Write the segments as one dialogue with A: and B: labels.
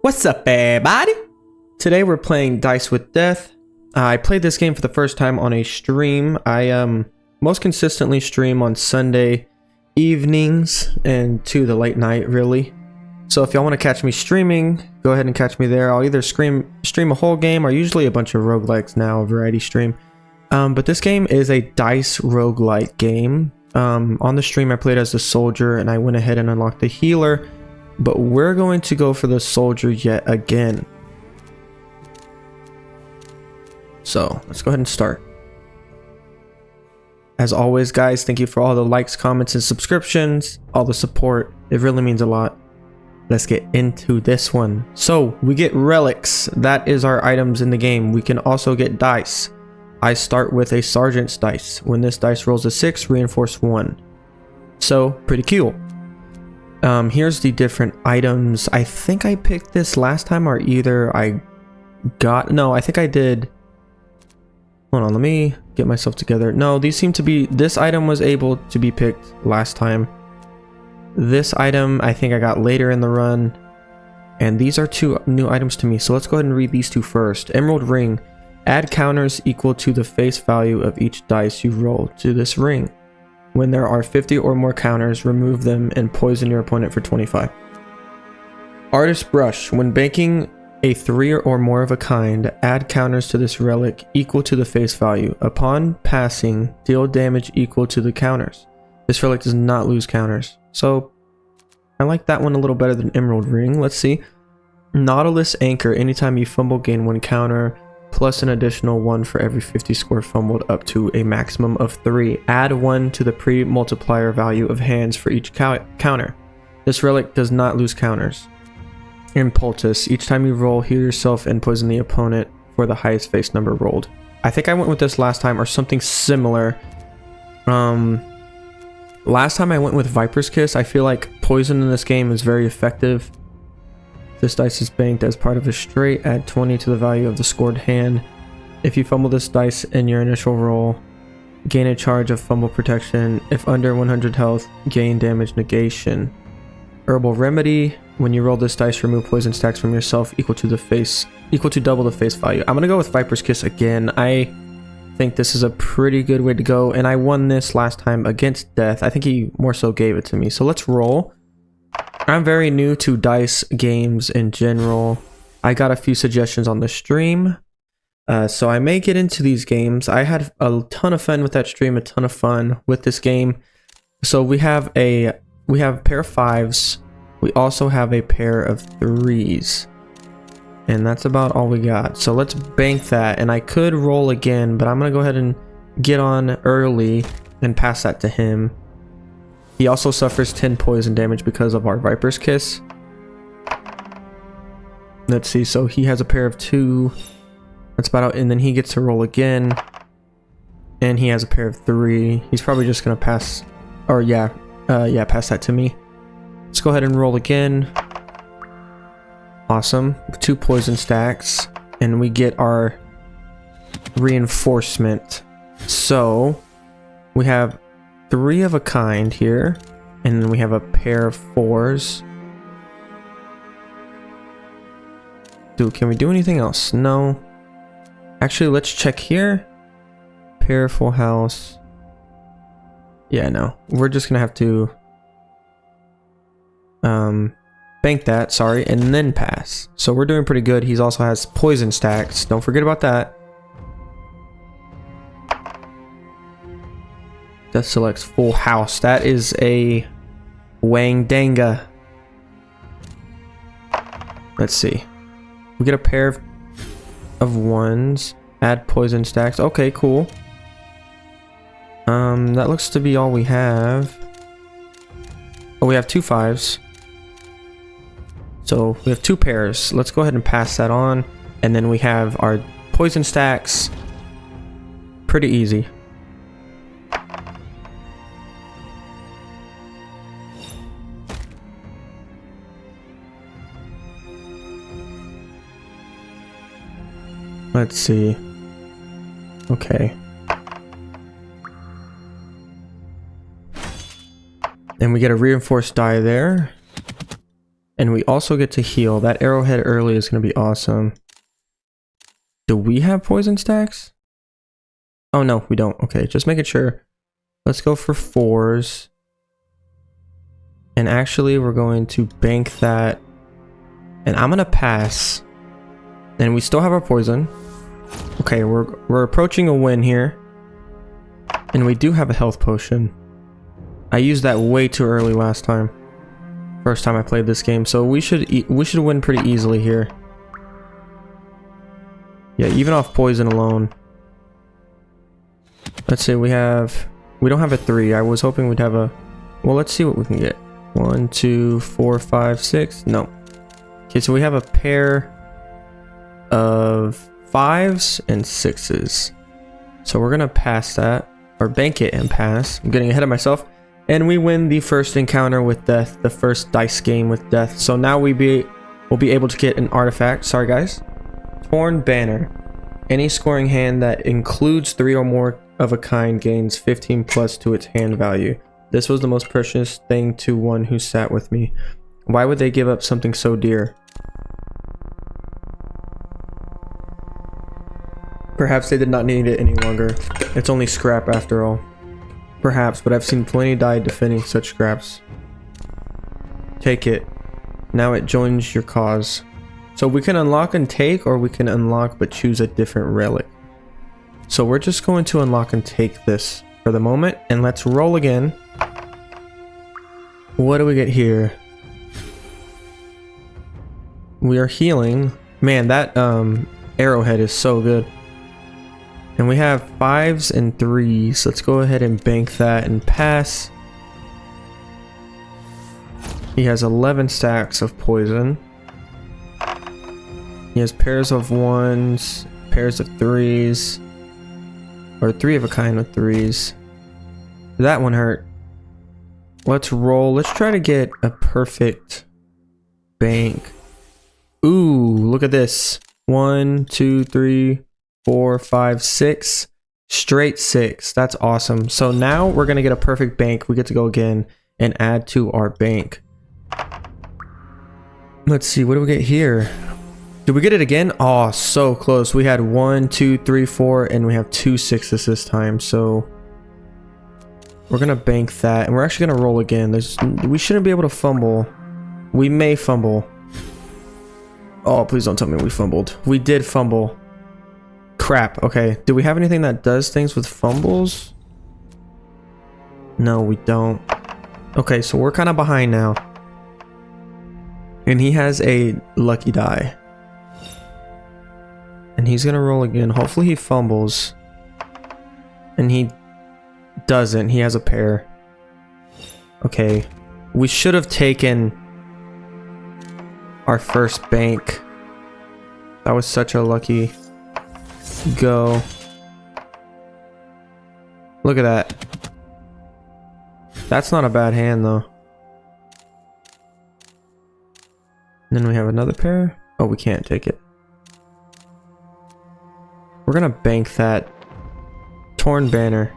A: What's up, everybody? Today we're playing Dice with Death. I played this game for the first time on a stream. I most consistently stream on Sunday evenings and to the late night, really. So if y'all want to catch me streaming, go ahead and catch me there. I'll either stream a whole game or usually a bunch of roguelikes now, a variety stream. But this game is a dice roguelike game. On the stream I played as the soldier and I went ahead and unlocked the healer. But we're going to go for the soldier yet again. So let's go ahead and start. As always, guys, thank you for all the likes, comments, and subscriptions, all the support. It really means a lot. Let's get into this one. So we get relics. That is our items in the game. We can also get dice. I start with a sergeant's dice. When this dice rolls a 6, reinforce 1. So pretty cool. Here's the different items. I think I picked this last time, or either I think I did. Hold on, let me get myself together. No, these seem to be, this item was able to be picked last time. This item I think I got later in the run, and these are two new items to me, so let's go ahead and read these two first. Emerald ring. Add counters equal to the face value of each dice you roll to this ring. When there are 50 or more counters, remove them and poison your opponent for 25. Artist brush. When banking a 3 or more of a kind, add counters to this relic equal to the face value. Upon passing, deal damage equal to the counters. This relic does not lose counters. So I like that one a little better than Emerald ring. Let's see. Nautilus anchor. Anytime you fumble, gain 1 counter. Plus an additional 1 for every 50 score fumbled up to a maximum of 3. Add 1 to the pre-multiplier value of hands for each counter. This relic does not lose counters. Impoultus. Each time you roll, heal yourself and poison the opponent for the highest face number rolled. I think I went with this last time or something similar. Last time I went with Viper's Kiss. I feel like poison in this game is very effective. This dice is banked as part of a straight. Add 20 to the value of the scored hand. If you fumble this dice in your initial roll, gain a charge of fumble protection. If under 100 health, gain damage negation. Herbal remedy. When you roll this dice, remove poison stacks from yourself equal to double the face value. I'm gonna go with Viper's Kiss again. I think this is a pretty good way to go, and I won this last time against Death. I think he more so gave it to me. So let's roll. I'm very new to dice games in general. I got a few suggestions on the stream, so I may get into these games. I had a ton of fun with that stream, a ton of fun with this game. So we have a pair of 5s. We also have a pair of 3s, and that's about all we got. So let's bank that, and I could roll again, but I'm gonna go ahead and get on early and pass that to him. He also suffers 10 poison damage because of our Viper's Kiss. Let's see, so he has a pair of 2. That's about out, and then he gets to roll again. And he has a pair of 3. He's probably just gonna pass, or pass that to me. Let's go ahead and roll again. Awesome, 2 poison stacks, and we get our reinforcement. So we have 3 of a kind here, and then we have a pair of 4s. Dude, can we do anything else? No. Actually, let's check here. Pair, full house. Yeah, no. We're just gonna have to bank that, sorry, and then pass. So we're doing pretty good. He also has poison stacks. Don't forget about that. That selects full house. That is a Wang Danga. Let's see. We get a pair of 1s. Add poison stacks. Okay, cool. That looks to be all we have. Oh, we have 2 5s. So we have 2 pairs. Let's go ahead and pass that on. And then we have our poison stacks. Pretty easy. Let's see. Okay. And we get a reinforced die there. And we also get to heal. That arrowhead early is going to be awesome. Do we have poison stacks? Oh no, we don't. Okay, just making sure. Let's go for 4s. And actually, we're going to bank that. And I'm going to pass. And we still have our poison. Okay, we're approaching a win here. And we do have a health potion. I used that way too early last time. First time I played this game, so we should win pretty easily here. Yeah, even off poison alone. Let's say we don't have a 3. I was hoping we'd have a, well, let's see what we can get. 1, 2, 4, 5, 6. No. Okay, so we have a pair of 5s and 6s. So we're gonna pass that, or bank it and pass. I'm getting ahead of myself. And we win the first encounter with death, the first dice game with death. So now we'll be able to get an artifact. Sorry guys. Torn Banner. Any scoring hand that includes 3 or more of a kind gains 15 plus to its hand value. This was the most precious thing to one who sat with me. Why would they give up something so dear? Perhaps they did not need it any longer. It's only scrap after all. Perhaps, but I've seen plenty die defending such scraps. Take it. Now it joins your cause. So we can unlock and take, or we can unlock but choose a different relic. So we're just going to unlock and take this for the moment, and let's roll again. What do we get here? We are healing. Man, that arrowhead is so good. And we have 5s and 3s. Let's go ahead and bank that and pass. He has 11 stacks of poison. He has pairs of 1s, pairs of 3s, or 3 of a kind with 3s. That one hurt. Let's roll. Let's try to get a perfect bank. Ooh, look at this. 1, 2, 3, 4, 5, 6. Straight 6. That's awesome. So now we're going to get a perfect bank. We get to go again and add to our bank. Let's see. What do we get here? Did we get it again? Oh, so close. We had 1, 2, 3, 4, and we have 2 6s this time. So we're going to bank that. And we're actually going to roll again. We shouldn't be able to fumble. We may fumble. Oh, please don't tell me we fumbled. We did fumble. Crap. Okay. Do we have anything that does things with fumbles? No, we don't. Okay, so we're kind of behind now. And he has a lucky die. And he's going to roll again. Hopefully he fumbles. And he doesn't. He has a pair. Okay. We should have taken our first bank. That was such a lucky go. Look at that. That's not a bad hand though. And then we have another pair. Oh, we can't take it. We're gonna bank that. Torn Banner.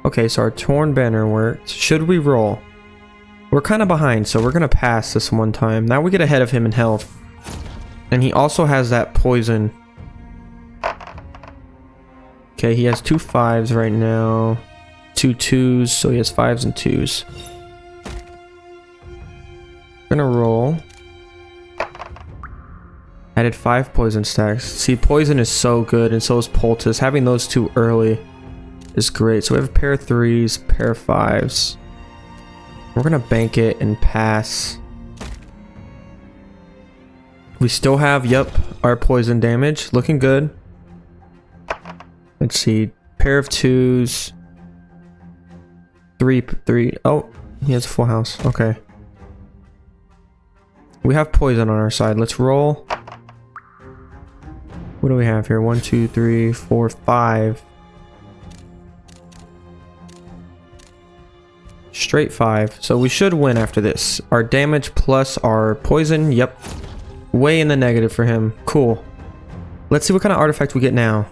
A: Okay, so our Torn Banner worked. Should we roll? We're kind of behind, so we're gonna pass this one time. Now we get ahead of him in health. And he also has that poison. Okay, he has 2 5s right now. 2 2s, so he has 5s and 2s. Gonna roll. Added 5 poison stacks. See, poison is so good, and so is poultice. Having those 2 early is great. So we have a pair of 3s, pair of 5s. We're gonna bank it and pass. We still have, yep, our poison damage. Looking good. Let's see. Pair of 2s. 3. Oh, he has a full house. Okay. We have poison on our side. Let's roll. What do we have here? 1, 2, 3, 4, 5. Straight 5. So we should win after this. Our damage plus our poison. Yep. Way in the negative for him. Cool. Let's see what kind of artifact we get now.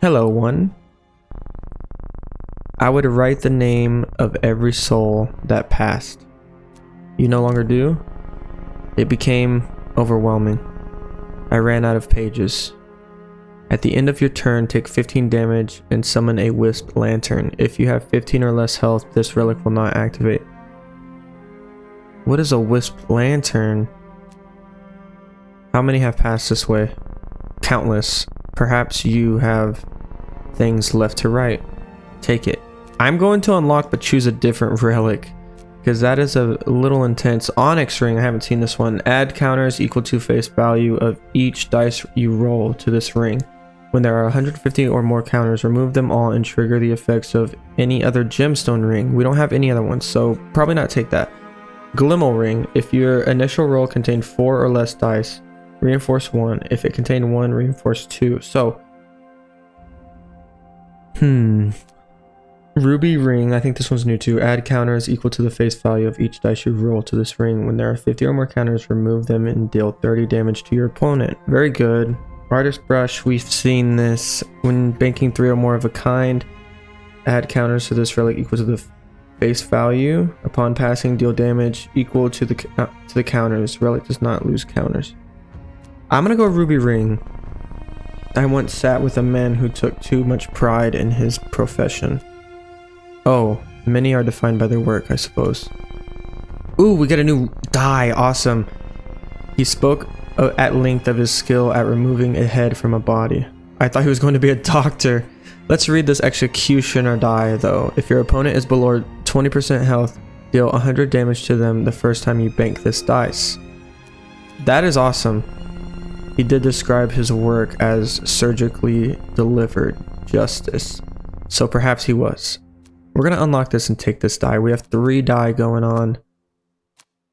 A: Hello, one. I would write the name of every soul that passed. You no longer do? It became overwhelming. I ran out of pages. At the end of your turn, take 15 damage and summon a wisp lantern. If you have 15 or less health, this relic will not activate. What is a wisp lantern? How many have passed this way? Countless. Perhaps you have things left to right. Take it. I'm going to unlock but choose a different relic, because that is a little intense. Onyx ring, I haven't seen this one. Add counters equal to face value of each dice you roll to this ring. When there are 150 or more counters, remove them all and trigger the effects of any other gemstone ring. We don't have any other ones, so probably not take that. Glimmel ring. If your initial roll contained 4 or less dice, reinforce 1. If it contained 1, reinforce 2. So, Ruby ring. I think this one's new too. Add counters equal to the face value of each dice you roll to this ring. When there are 50 or more counters, remove them and deal 30 damage to your opponent. Very good. Artist brush. We've seen this when banking 3 or more of a kind. Add counters to this relic equal to the face value. Upon passing, deal damage equal to the counters. Relic does not lose counters. I'm gonna go Ruby ring. I once sat with a man who took too much pride in his profession. Oh, many are defined by their work, I suppose. Ooh, we get a new die. Awesome. He spoke at length of his skill at removing a head from a body. I thought he was going to be a doctor. Let's read this executioner die, though. If your opponent is below 20% health, deal 100 damage to them the first time you bank this dice. That is awesome. He did describe his work as surgically delivered justice. So perhaps he was. We're going to unlock this and take this die. We have 3 die going on.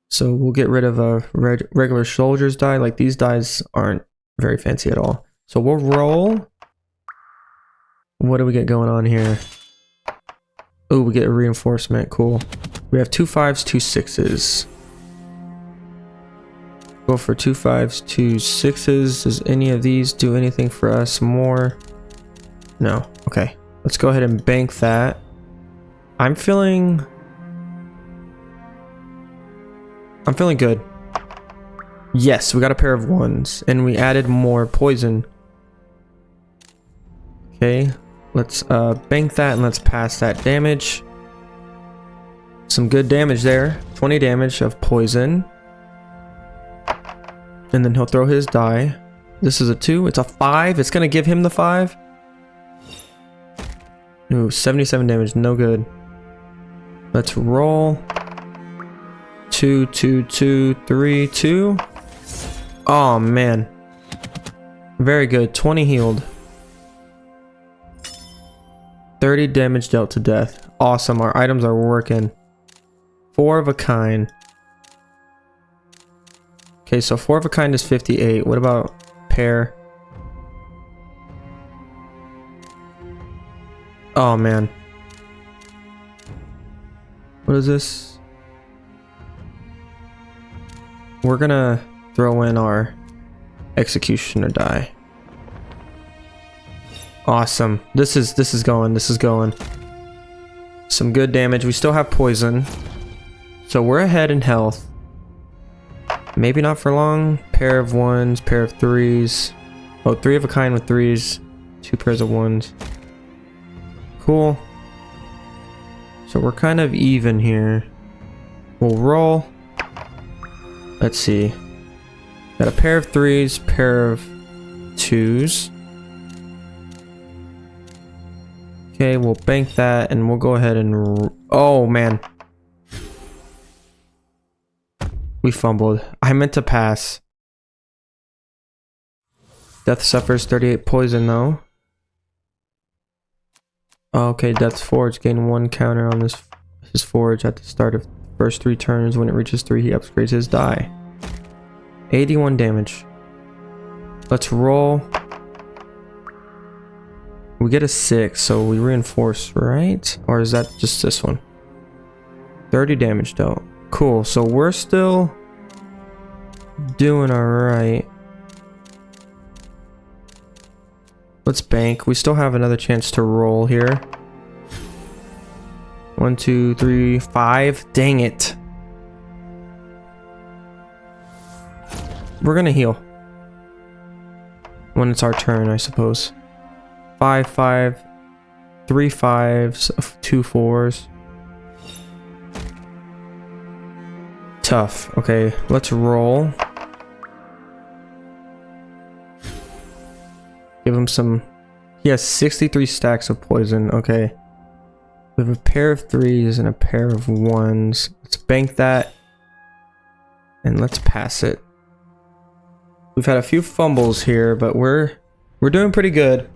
A: So we'll get rid of a regular soldier's die. Like, these dies aren't very fancy at all. So we'll roll. What do we get going on here? Oh, we get a reinforcement. Cool. We have 2 5s, 2 6s. Go for 2 5s, 2 6s. Does any of these do anything for us more? No. Okay. Let's go ahead and bank that. I'm feeling good. Yes, we got a pair of 1s, and we added more poison. Okay, let's bank that and let's pass that damage. Some good damage there. 20 damage of poison. And then he'll throw his die. This is a 2. It's a 5. It's gonna give him the 5. Ooh, 77 damage. No good. Let's roll. 2, 2, 2, 3, 2. Oh man. Very good. 20 healed. 30 damage dealt to death. Awesome. Our items are working. 4 of a kind. Okay, so 4 of a kind is 58. What about pair? Oh man. What is this? We're gonna throw in our executioner die. Awesome. This is going. Some good damage. We still have poison. So we're ahead in health. Maybe not for long. Pair of 1s, pair of 3s. Oh, 3 of a kind with 3s. 2 pairs of 1s. Cool. So we're kind of even here. We'll roll. Let's see. Got a pair of 3s, pair of 2s. Okay, we'll bank that and we'll go ahead and... Oh, man. We fumbled. I meant to pass. Death suffers 38 poison, though. Okay, Death's Forge. Gain 1 counter on his forge at the start of the first 3 turns. When it reaches 3, he upgrades his die. 81 damage. Let's roll. We get a 6, so we reinforce, right? Or is that just this one? 30 damage dealt. Cool, so we're still doing alright. Let's bank. We still have another chance to roll here. 1, 2, 3, 5. Dang it. we're gonna heal. When it's our turn, I suppose. 5, 5, 3 5s, 2 4s. Tough. Okay, let's roll. Give him some. He has 63 stacks of poison. Okay. We have a pair of 3s and a pair of 1s. Let's bank that. And let's pass it. We've had a few fumbles here, but we're doing pretty good.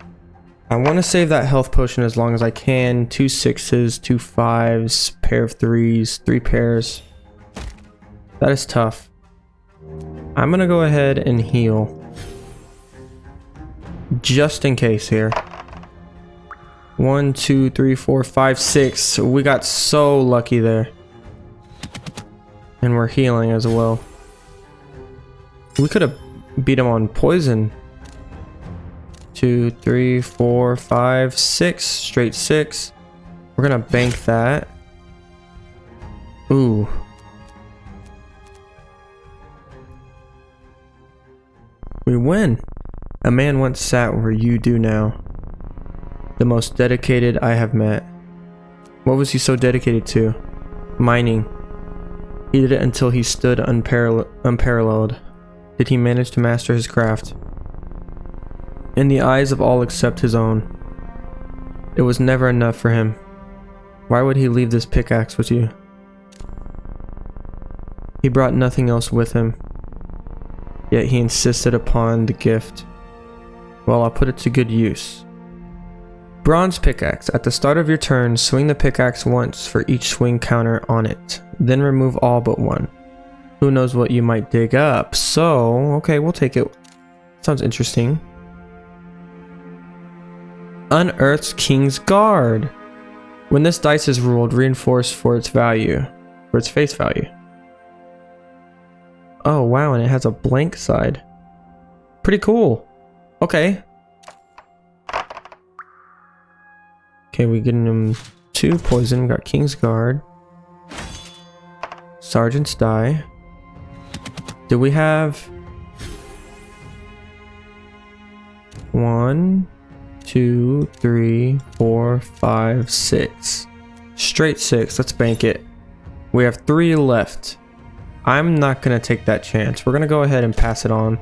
A: I want to save that health potion as long as I can. 2 6s, 2 5s, pair of 3s, 3 pairs. That is tough. I'm gonna go ahead and heal. Just in case here. 1 2 3 4 5 6. We got so lucky there. And we're healing as well. We could have beat him on poison. 2 3 4 5 6. Straight 6. We're gonna bank that. Ooh. We win. A man once sat where you do now. The most dedicated I have met. What was he so dedicated to? Mining. He did it until he stood unparalleled. Did he manage to master his craft? In the eyes of all except his own. It was never enough for him. Why would he leave this pickaxe with you? He brought nothing else with him. Yet he insisted upon the gift. Well, I'll put it to good use. Bronze pickaxe. At the start of your turn, swing the pickaxe once for each swing counter on it. Then remove all but one. Who knows what you might dig up? So, okay, we'll take it. Sounds interesting. Unearths King's Guard. When this dice is rolled, reinforce for its value. For its face value. Oh wow, and it has a blank side. Pretty cool. Okay. Okay, we're getting him 2 poison. We got King's Guard. Sergeant's Die. Do we have 1, 2, 3, 4, 5, 6. Straight 6. Let's bank it. We have 3 left. I'm not gonna take that chance. We're gonna go ahead and pass it on.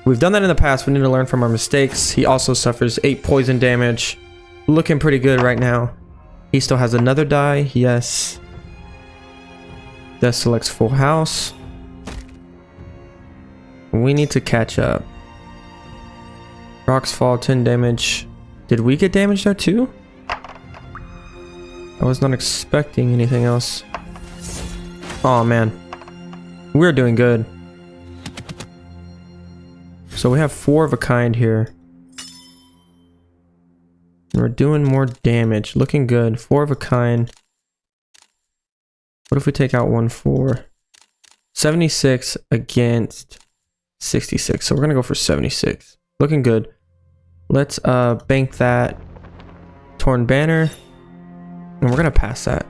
A: We've done that in the past. We need to learn from our mistakes. He also suffers 8 poison damage. Looking pretty good right now. He still has another die. Yes. Death selects full house. We need to catch up. Rocks fall 10 damage. Did we get damage there too? I was not expecting anything else. Oh man. We're doing good. So we have 4 of a kind here. We're doing more damage. Looking good. 4 of a kind. What if we take out 1 4? 76 against 66. So we're gonna go for 76. Looking good. Let's bank that. Torn Banner. And we're gonna pass that.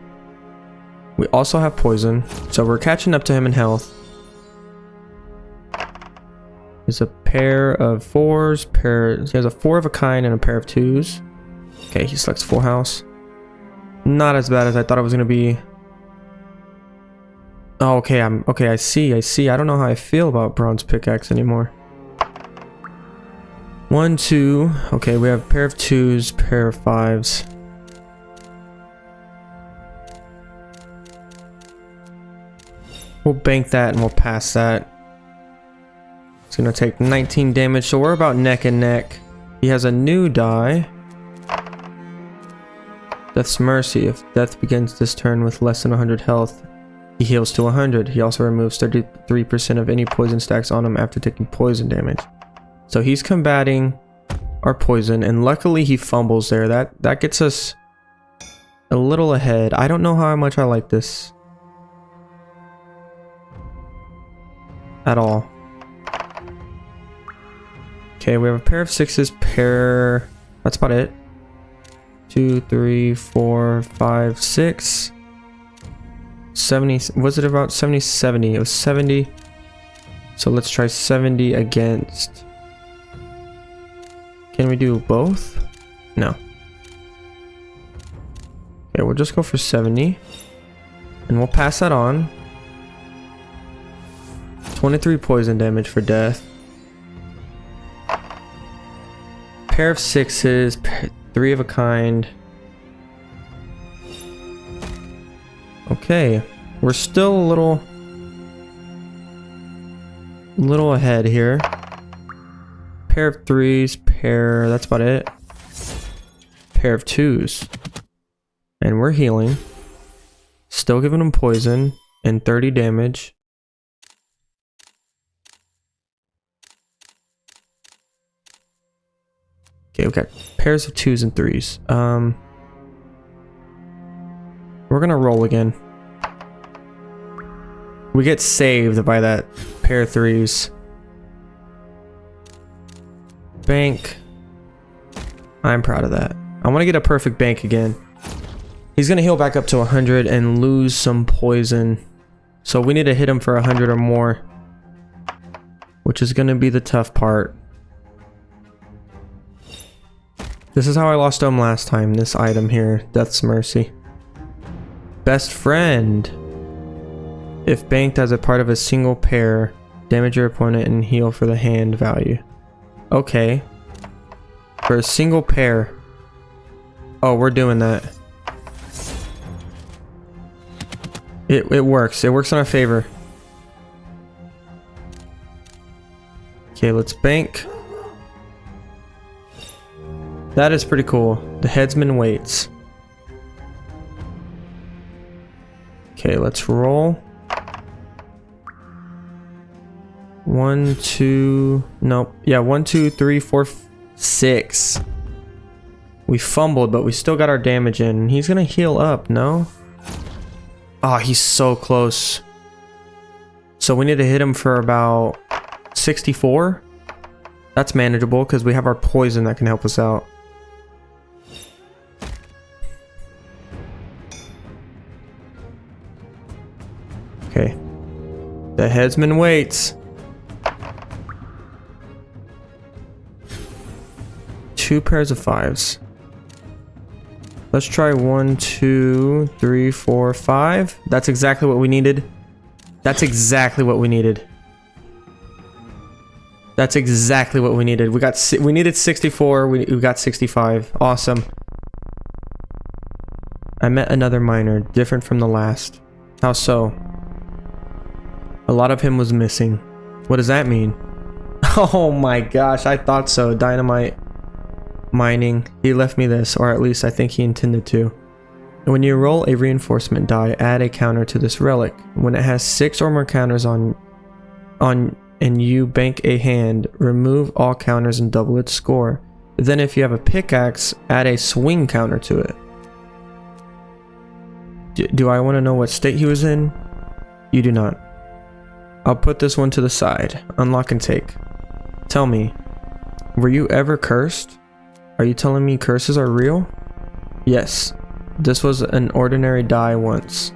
A: We also have poison, so we're catching up to him in health. There's a pair of 4s, he has a 4 of a kind and a pair of 2s. Okay, he selects full house. Not as bad as I thought it was gonna be. Oh, okay, I see. I don't know how I feel about bronze pickaxe anymore. 1, 2. Okay, we have a pair of 2s, pair of 5s. We'll bank that and we'll pass that. It's gonna take 19 damage, so we're about neck and neck. He has a new die. Death's Mercy. If death begins this turn with less than 100 health, he heals to 100. He also removes 33% of any poison stacks on him after taking poison damage. So he's combating our poison, and luckily he fumbles there. That gets us a little ahead. I don't know how much I like this at all. Okay, we have a pair of 6s, that's about it. 2, 3, 4, 5, 6. 70, was it about 70? 70. It was 70. So let's try 70 against. Can we do both? No. Okay, we'll just go for 70. And we'll pass that on. 23 poison damage for death. Pair of sixes, three of a kind. Okay, we're still a little ahead here. Pair of threes, that's about it. Pair of twos. And we're healing. Still giving him poison and 30 damage. Okay, we've got pairs of twos and threes. We're gonna roll again. We get saved by that pair of threes. Bank. I'm proud of that. I want to get a perfect bank again. He's gonna heal back up to 100 and lose some poison. So we need to hit him for 100 or more, which is gonna be the tough part. This is how I lost him last time. This item here, Death's Mercy. Best friend. If banked as a part of a single pair, damage your opponent and heal for the hand value. Okay. For a single pair. Oh, we're doing that. It works. It works in our favor. Okay, let's bank. That is pretty cool. The headsman waits. Okay, let's roll. 1, 2, nope. Yeah, 1, 2, 3, 4, 6. We fumbled, but we still got our damage in. He's gonna heal up, no? Oh, he's so close. So we need to hit him for about 64. That's manageable because we have our poison that can help us out. Okay. The headsman waits. 2 pairs of 5s. Let's try 1, 2, 3, 4, 5. That's exactly what we needed. That's exactly what we needed. That's exactly what we needed. We needed 64. We got 65. Awesome. I met another miner, different from the last. How so? A lot of him was missing. What does that mean? Oh my gosh, I thought so. Dynamite mining. He left me this, or at least I think he intended to. When you roll a reinforcement die, add a counter to this relic. When it has 6 or more counters on and you bank a hand, remove all counters and double its score. Then if you have a pickaxe, add a swing counter to it. Do I want to know what state he was in? You do not. I'll put this one to the side. Unlock and take. Tell me, were you ever cursed? Are you telling me curses are real? Yes. This was an ordinary die once.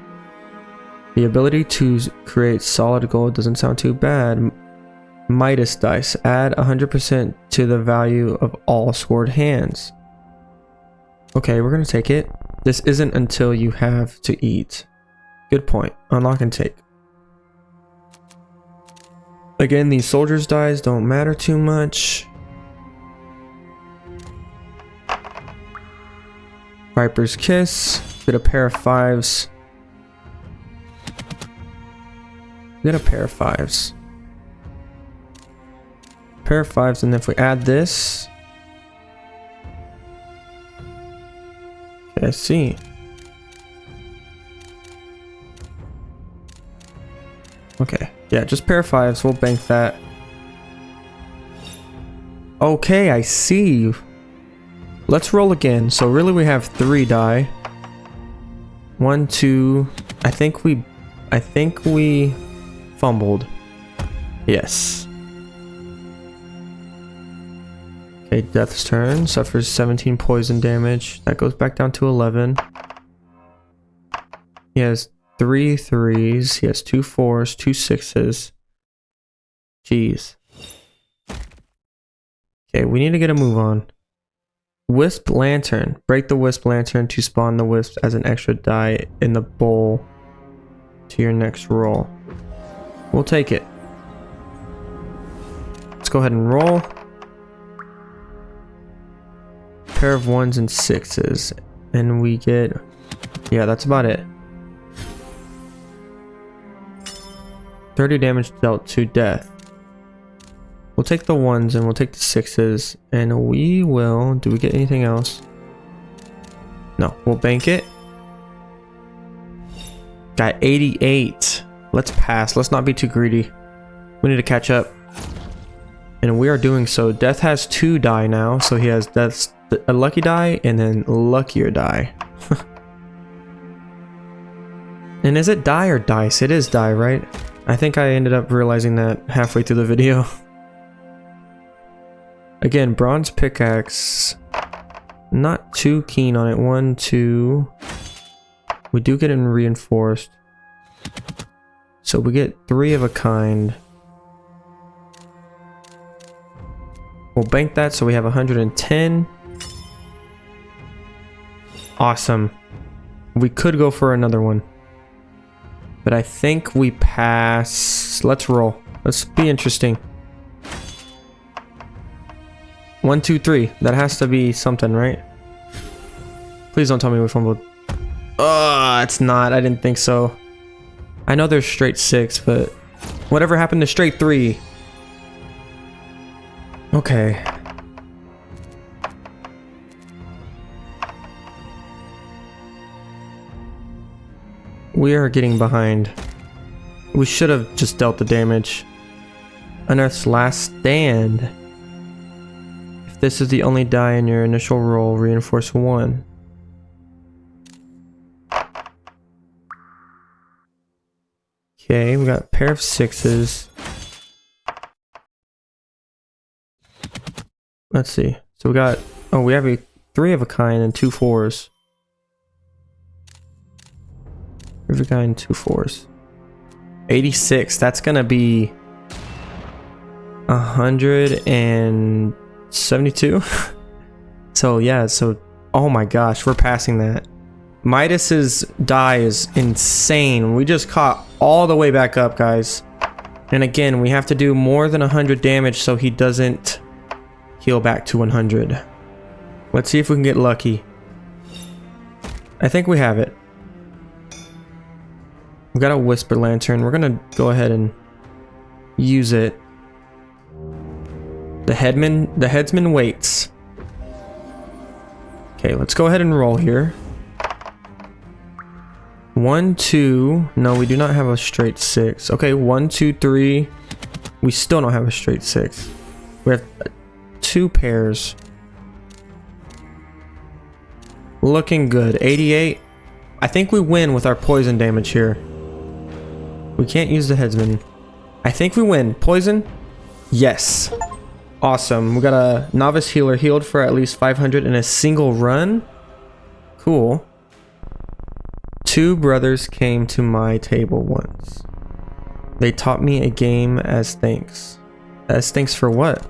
A: The ability to create solid gold doesn't sound too bad. Midas dice. Add 100% to the value of all scored hands. Okay, we're gonna take it. This isn't until you have to eat. Good point. Unlock and take. Again, these soldiers' dies don't matter too much. Viper's Kiss. Get a pair of 5s. Get a pair of 5s. Pair of 5s, and if we add this. Okay, I see. Okay, yeah, just pair of 5s. We'll bank that. Okay, I see. Let's roll again. So really we have 3 die. 1, 2. I think we fumbled. Yes. Okay, Death's turn. Suffers 17 poison damage. That goes back down to 11. He has 3 3s. He has 2 4s, 2 6s. Jeez. Okay, we need to get a move on. Wisp Lantern. Break the Wisp Lantern to spawn the Wisp as an extra die in the bowl to your next roll. We'll take it. Let's go ahead and roll. Pair of 1s and 6s. And we get... yeah, that's about it. 30 damage dealt to death. We'll take the 1s and we'll take the 6s. And we will... do we get anything else? No. We'll bank it. Got 88. Let's pass. Let's not be too greedy. We need to catch up. And we are doing so. Death has 2 die now. So he has Death's a lucky die and then luckier die. And is it die or dice? It is die, right? I think I ended up realizing that halfway through the video. Again, bronze pickaxe. Not too keen on it. 1, 2. We do get it reinforced. So we get 3 of a kind. We'll bank that so we have 110. Awesome. We could go for another one. But I think we pass. Let's roll. Let's be interesting. 1, 2, 3. That has to be something, right? Please don't tell me we fumbled. Oh, it's not. I didn't think so. I know there's straight 6, but whatever happened to straight 3? Okay. We are getting behind. We should have just dealt the damage. Unearth's last stand. If this is the only die in your initial roll, reinforce 1. Okay, we got a pair of 6s. Let's see. So we got... oh, we have a 3 of a kind and 2 4s. 3 of a kind, 2 4s. 86. That's gonna be 172. So yeah, so oh my gosh, we're passing that. Midas's die is insane. We just caught all the way back up, guys. And again, we have to do more than 100 damage so he doesn't heal back to 100. Let's see if we can get lucky. I think we have it. We got a Whisper Lantern. We're gonna go ahead and use it. The headsman waits. Okay, let's go ahead and roll here. 1, 2. No, we do not have a straight 6. Okay, 1, 2, 3. We still don't have a straight 6. We have 2 pairs. Looking good. 88. I think we win with our poison damage here. We can't use the headsman. I think we win. Poison? Yes. Awesome. We got a novice healer healed for at least 500 in a single run. Cool. 2 brothers came to my table once. They taught me a game as thanks. As thanks for what?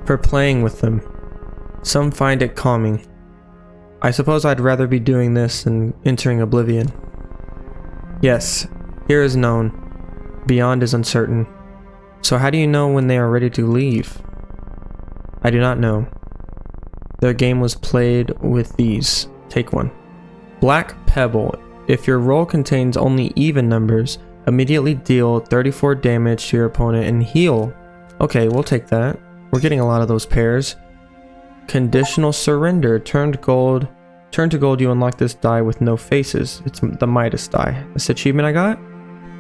A: For playing with them. Some find it calming. I suppose I'd rather be doing this than entering oblivion. Yes, here is known. Beyond is uncertain. So how do you know when they are ready to leave? I do not know. Their game was played with these. Take 1. Black Pebble. If your roll contains only even numbers, immediately deal 34 damage to your opponent and heal. Okay, we'll take that. We're getting a lot of those pairs. Conditional Surrender. Turn to gold, you unlock this die with no faces. It's the Midas die. This achievement I got?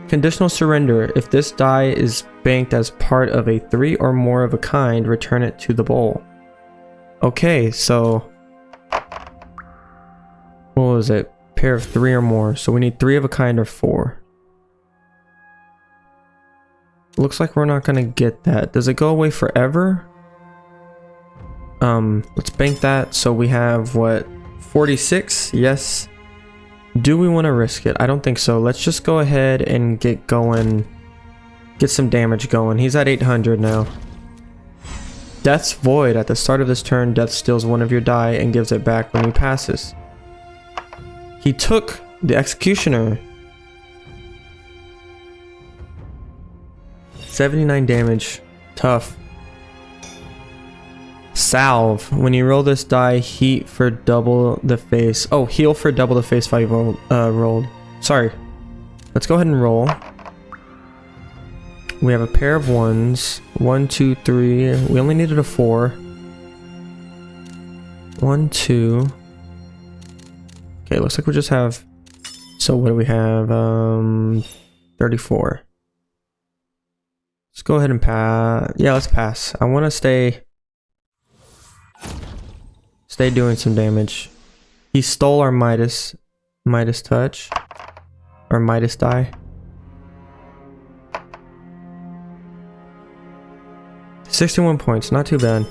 A: Conditional Surrender. If this die is banked as part of a 3 or more of a kind, return it to the bowl. Okay, so... what was it? Pair of 3 or more. So we need 3 of a kind or 4. Looks like we're not gonna get that. Does it go away forever? Let's bank that. So we have what? 46? Yes. Do we want to risk it? I don't think so. Let's just go ahead and get going Get some damage going. He's at 800 now. Death's Void. At the start of this turn, Death steals one of your die and gives it back when he passes. He took the Executioner. 79 damage. Tough. Salve. When you roll this die, heat for double the face. Oh, heal for double the face value rolled. Sorry. Let's go ahead and roll. We have a pair of ones. 1, 2, 3. We only needed a 4. 1, 2. Okay, looks like we just have... So what do we have? 34. Let's go ahead and pass. Yeah, let's pass. I want to stay doing some damage. He stole our Midas touch. Or Midas die. $61 points, not too bad.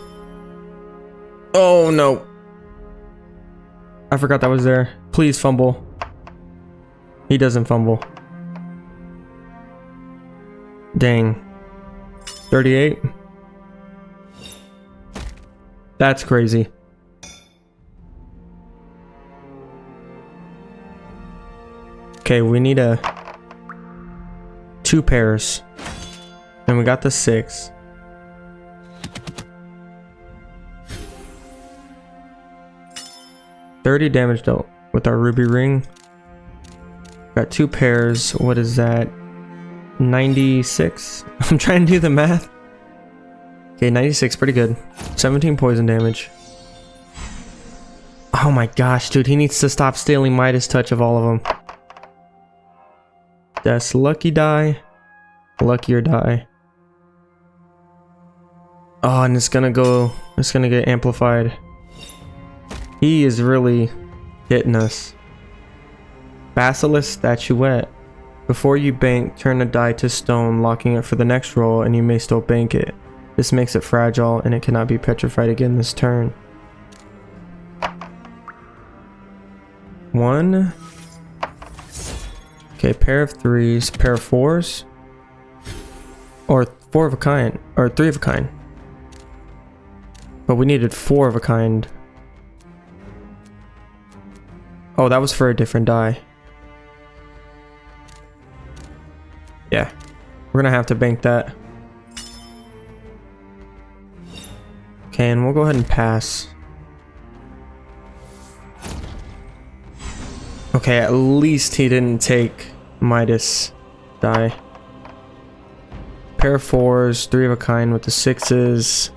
A: Oh no. I forgot that was there. Please fumble. He doesn't fumble. Dang. 38. That's crazy. Okay, we need 2 pairs. And we got the 6. $30 damage dealt with our ruby ring. Got 2 pairs. What is that? 96? I'm trying to do the math. Okay, 96, pretty good. 17 poison damage. Oh my gosh, dude, he needs to stop stealing Midas touch of all of them. That's lucky die. Luckier die. Oh, and it's gonna get amplified. He is really hitting us. Basilisk Statuette. Before you bank, turn a die to stone, locking it for the next roll, and you may still bank it. This makes it fragile, and it cannot be petrified again this turn. 1. Okay, pair of 3s, pair of 4s. Or 4 of a kind, or 3 of a kind. But we needed 4 of a kind. Oh, that was for a different die. Yeah, we're gonna have to bank that. Okay, and we'll go ahead and pass. Okay, at least he didn't take Midas die. Pair of 4s, 3 of a kind with the 6s,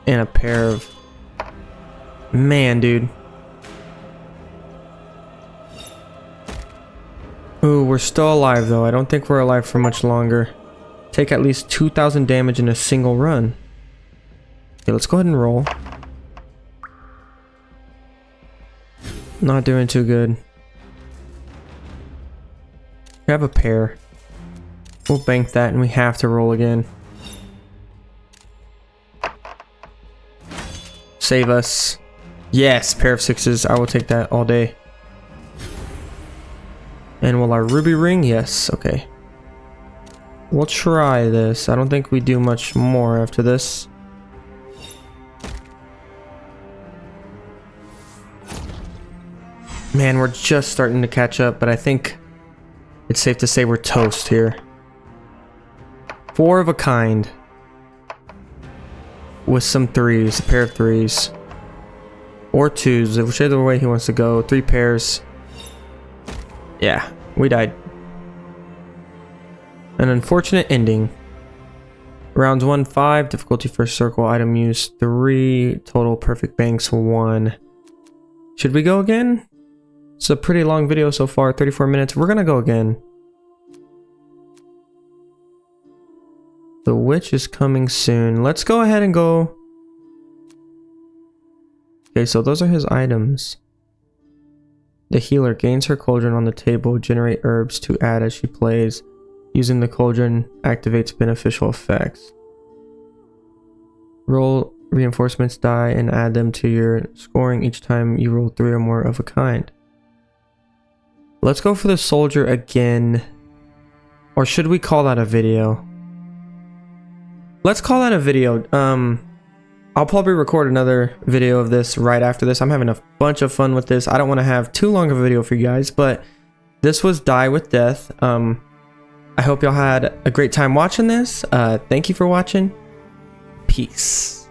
A: and a pair of... Man, dude. Ooh, we're still alive though. I don't think we're alive for much longer. Take at least 2,000 damage in a single run. Okay, let's go ahead and roll. Not doing too good. We have a pair. We'll bank that and we have to roll again. Save us. Yes, pair of 6s. I will take that all day. And will our ruby ring? Yes, okay. We'll try this. I don't think we do much more after this. Man, we're just starting to catch up, but I think it's safe to say we're toast here. 4 of a kind. With some 3s, a pair of 3s. Or 2s, whichever way he wants to go. 3 pairs. Yeah, we died. An unfortunate ending. Rounds 1, 5. Difficulty first circle. Item use 3. Total perfect banks 1. Should we go again? It's a pretty long video so far, 34 minutes. We're gonna go again. The witch is coming soon. Let's go ahead and go. Okay, so those are his items. The healer gains her cauldron on the table, generate herbs to add as she plays. Using the cauldron activates beneficial effects. Roll reinforcements die and add them to your scoring each time you roll 3 or more of a kind. Let's go for the soldier again. Or should we call that a video? let's call that a video. I'll probably record another video of this right after this. I'm having a bunch of fun with this. I don't want to have too long of a video for you guys, but this was Die with Death. I hope y'all had a great time watching this. Thank you for watching. Peace.